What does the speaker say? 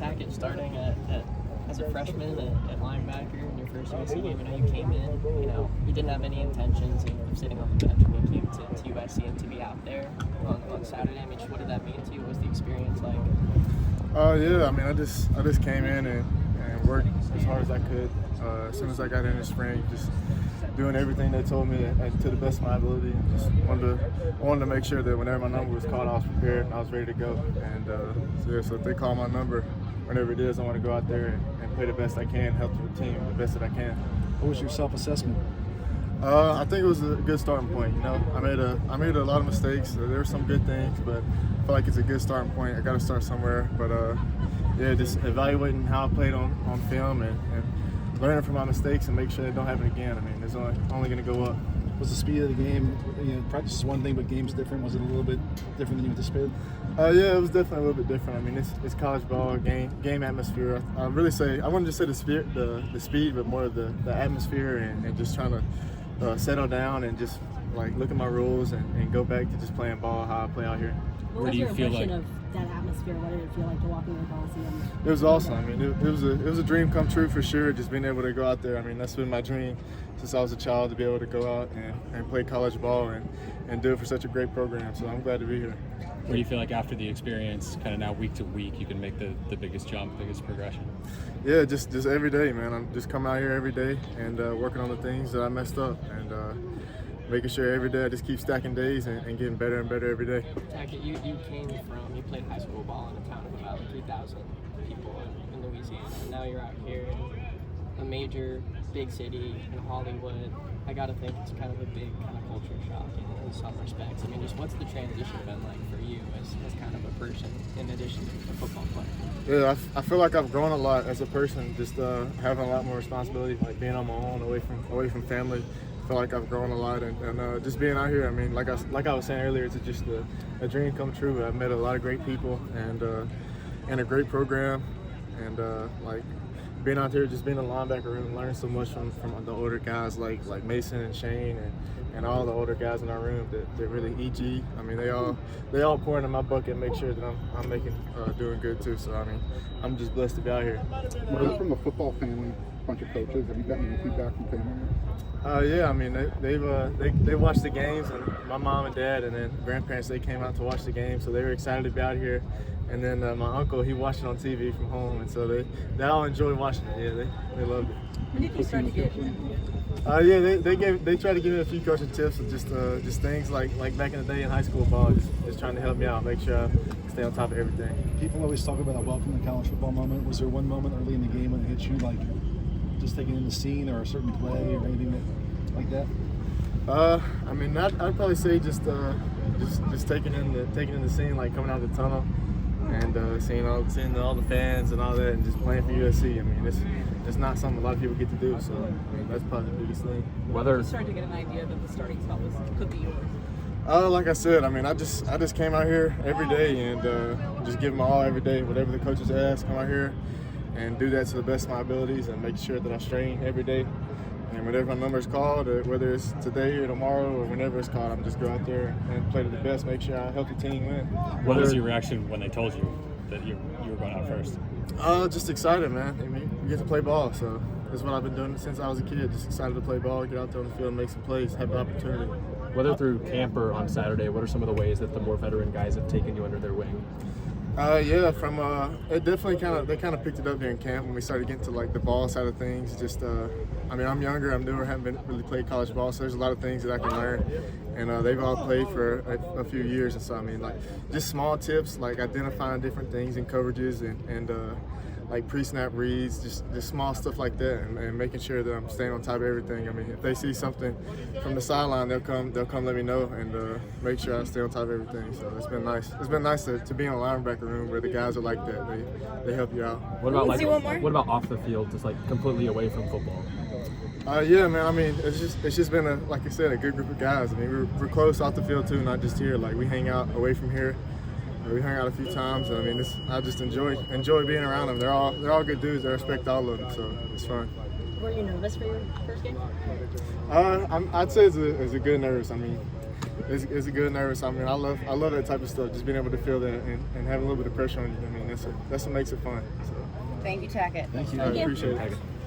Tackett starting as a freshman at linebacker in your first USC game. I know you came in, you didn't have any intentions of sitting on the bench when you came to USC, and to be out there on Saturday. I mean, what did that mean to you? What was the experience like? Yeah, I mean, I just came in and worked as hard as I could. As soon as I got in the spring, just doing everything they told me to the best of my ability. Just wanted to make sure that whenever my number was called, I was prepared and I was ready to go. And so if they call my number, whenever it is, I want to go out there and play the best I can, help the team the best that I can. What was your self-assessment? I think it was a good starting point. I made a lot of mistakes. There were some good things, but I feel like it's a good starting point. I got to start somewhere. But yeah, just evaluating how I played on film and learning from my mistakes and make sure they don't happen again. I mean, it's only going to go up. Was the speed of the game, practice is one thing, but game's different? Was it a little bit different than you anticipated? Yeah, it was definitely a little bit different. I mean, it's college ball, game atmosphere. I wouldn't just say the speed, but more of the atmosphere and just trying to settle down and just like look at my rules and go back to just playing ball how I play out here. What was your impression of that atmosphere? What did it feel like to walk into the Coliseum? It was awesome. I mean, it was a dream come true for sure. Just being able to go out there. I mean, that's been my dream since I was a child, to be able to go out and play college ball and do it for such a great program. So I'm glad to be here. Where do you feel like after the experience, kind of now week to week, you can make the biggest jump, biggest progression? Yeah, just every day, man. I'm just coming out here every day and working on the things that I messed up and making sure every day I just keep stacking days and getting better and better every day. Tackett, you played high school ball in a town of about 3,000 people in Louisiana, and now you're out here in a major big city in Hollywood. I gotta think it's kind of a big kind of culture shock in some respects. I mean, just what's the transition been like for you as kind of a person in addition to a football player? Yeah, I feel like I've grown a lot as a person, just having a lot more responsibility, like being on my own, away from family. I feel like I've grown a lot, and just being out here. I mean, like I was saying earlier, it's just a dream come true. I've met a lot of great people and a great program, and like being out here, just being in the linebacker room, learning so much from the older guys like Mason and Shane and all the older guys in our room that really EG. I mean, they all pour into my bucket and make sure that I'm doing good too. So I mean, I'm just blessed to be out here. You're from a football family, bunch of coaches. Have you gotten any feedback from family? Yeah, I mean they watched the games, and my mom and dad and then grandparents, they came out to watch the game, so they were excited to be out here. And then my uncle, he watched it on TV from home, and so they all enjoyed watching it. Yeah, they loved it. When did you start to get? Yeah, they tried to give me a few coaching tips and just things like back in the day in high school ball, just trying to help me out, make sure I stay on top of everything. People always talk about a welcome to college football moment. Was there one moment early in the game when it hit you, like just taking in the scene or a certain play or anything like that? I mean, I'd probably say just taking in the scene, like coming out of the tunnel and seeing all the fans and all that, and just playing for USC. I mean, it's not something a lot of people get to do, so I mean, that's probably the biggest thing. You started to get an idea that the starting spot could be yours. Like I said, I mean, I just came out here every day and just give my all every day. Whatever the coaches ask, come out here and do that to the best of my abilities and make sure that I strain every day. And whenever my number is called, whether it's today or tomorrow or whenever it's called, I'm just go out there and play to the best, make sure I help the team win. What was your reaction when they told you that you were going out first? Just excited, man. I mean, you get to play ball, so that's what I've been doing since I was a kid. Just excited to play ball, get out there on the field, make some plays, have an opportunity. Whether through camp or on Saturday, what are some of the ways that the more veteran guys have taken you under their wing? Yeah, it definitely kind of picked it up during camp when we started getting to like the ball side of things. Just I mean, I'm younger, I'm newer, haven't really played college ball, so there's a lot of things that I can learn. And they've all played for a few years, and so I mean, like just small tips like identifying different things in coverages and like pre-snap reads, just small stuff like that, and making sure that I'm staying on top of everything. I mean, if they see something from the sideline, they'll come let me know and make sure I stay on top of everything. So it's been nice. It's been nice to be in a linebacker room where the guys are like that. They help you out. What about off the field, just like completely away from football? Yeah, man. I mean, it's just been like I said, a good group of guys. I mean, we're close off the field too, not just here. Like we hang out away from here. We hung out a few times. I mean, I just enjoy being around them. They're all good dudes. I respect all of them, so it's fun. Were you nervous for your first game? I'd say it's a good nerves. I mean, it's a good nervous. I mean, I love that type of stuff. Just being able to feel that and having a little bit of pressure on you. I mean, that's what makes it fun. So, Thank you, Tackett. Thank you. I appreciate it.